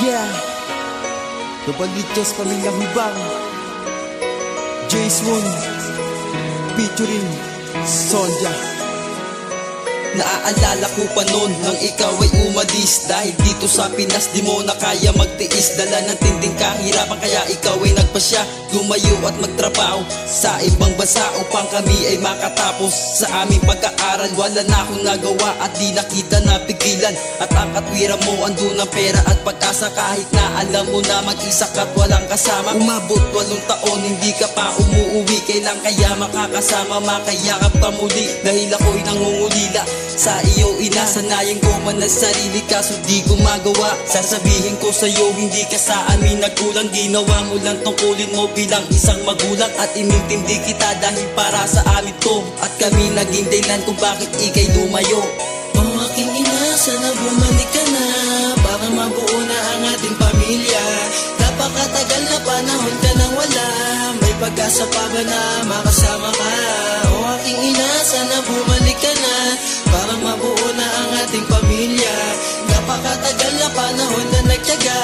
Yeah, Kabalitos Pamilyang Hubang, Jace Moon featuring Sonja. Naaalala ko pa noon nang ikaw ay umalis, dahil dito sa Pinas di mo na kaya magtiis. Dala ng tinding kahirapan kaya ikaw ay nagpasya lumayo at magtrabaho sa ibang bansa upang kami ay makatapos sa aming pag-aaral. Wala na akong nagawa at di nakita na pigilan, at ang katwiran mo andun ang pera at pag-asa. Kahit na alam mo na mag-isa ka't walang kasama, umabot 8 taon hindi ka pa umuuwi. Kailan kaya makakasama, makayakap ka muli, dahil ako'y nangungulila sa iyo. Inasanayan ko man ang sarili kaso di ko magawa. Sasabihin ko sa'yo hindi ka sa amin nagkulang, ginawa mo lang tungkulin mo bilang isang magulang. At inintindi kita dahil para sa amin to, at kami naging dahilan kung bakit ikay lumayo. Oh aking ina, sana bumalik ka na para mabuo na ang ating pamilya. Napakatagal na panahon ka nang wala, may pag-asa pa ba na makasama ka? Oh aking ina, sana bumalik ka na para mabuo na ang ating pamilya. Napakatagal na panahon na nagtiyaga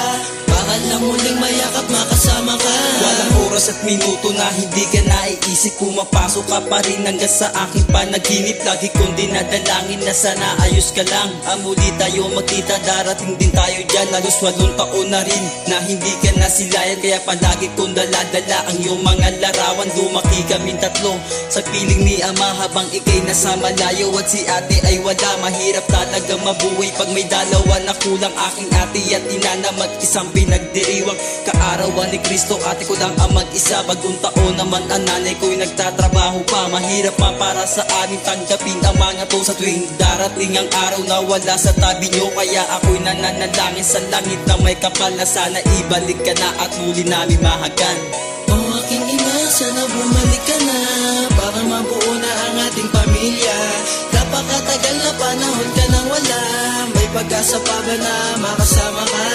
para lang muling mayakap makasama ka. Walang oras at minuto na hindi ka naiisip, pumapasok ka pa rin hanggang sa aking panaginip. Lagi kong dinadalangin na sana ayos ka lang, muli tayo magkita, darating din tayo dyan. Halos 8 taon na rin na hindi ka nasilayan, kaya palagi kong daladala ang iyong mga larawan. Lumaki kaming tatlo sa piling ni ama habang ikay nasa malayo, at si ate ay wala. Mahirap talaga mabuhay pag may dalawa na kulang. Aking ate at ina na mag-isang pinagdiriwang kaarawan ni Kristo. Ate ko lang ang mag-isa, bagong taon naman ang nanay ko'y nagtatrabaho pa. Mahirap pa para sa amin tanggapin ang mga to sa tuwing darating ang araw na wala sa tabi nyo. Kaya ako'y nananalangin sa langit na may kapal na sana ibalik ka na at muli namin mahagan. Oh aking ina, sana bumalik ka na para mabuo na ang ating pamilya. Napakatagal na panahon ka nang wala, may pag-asa pa ba na makasama ka?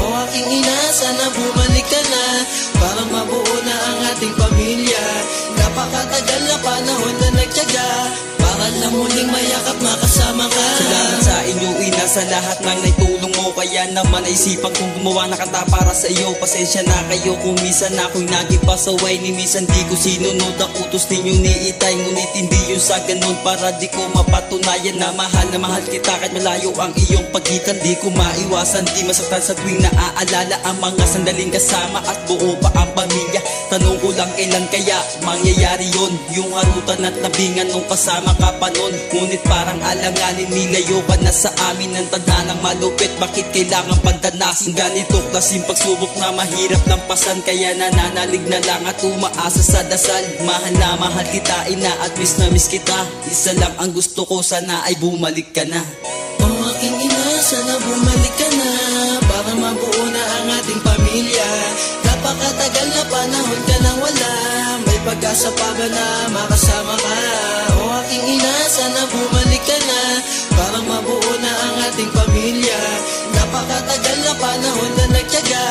Oh aking ina, sana bumalik ka na para mabuo na ang ating pamilya. Napakatagal na panahon na nagtiyaga para lang muling mayakap makasama ka. Salamat sa inyo ina sa lahat ng naitulong mo, kaya naman naisipan kong gumawa na kanta para sa iyo. Pasensya na kayo kung minsan ako'y naging pasaway, ni minsan di ko sinunod ang utos ninyo ni itay. Ngunit hindi yun sa ganun, para di ko mapatunayan na mahal kita kahit malayo ang iyong pagitan. Di ko maiwasan di masaktan sa tuwing naaalala ang mga sandaling kasama at buo pa ang pamilya. Tanong ko lang kailan kaya mangyayari yun, yung harutan at labingan nung kasama ka pa nun. Ngunit parang alanganin nilayo ka na sa amin ng tadhanang malupit. Bakit kailangan pandanasin ganito klaseng pagsubok na mahirap lampasan? Kaya nananalig na lang at umaasa sa dasal. Mahal na mahal kita ina at miss na miss kita. Isa lang ang gusto ko, sana ay bumalik ka na. Oh aking ina, sana bumalik ka na para mabuo na ang ating pamilya. Napakatagal na panahon ka nang wala, may pag-asa pa ba na makasama ka? Oh aking ina, sana bumalik ka na para mabuo na ang ating pamilya. Napakatagal na panahon na nagtiyaga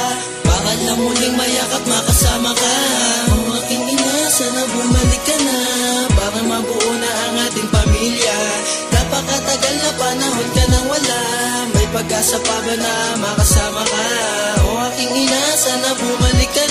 para lang muling mayakap makasama ka. Oh aking ina, sana bumalik ka na para mabuo na ang ating pamilya. Napakatagal na panahon ka nang wala, may pag-asa pa ba na makasama ka? Oh aking ina, sana bumalik ka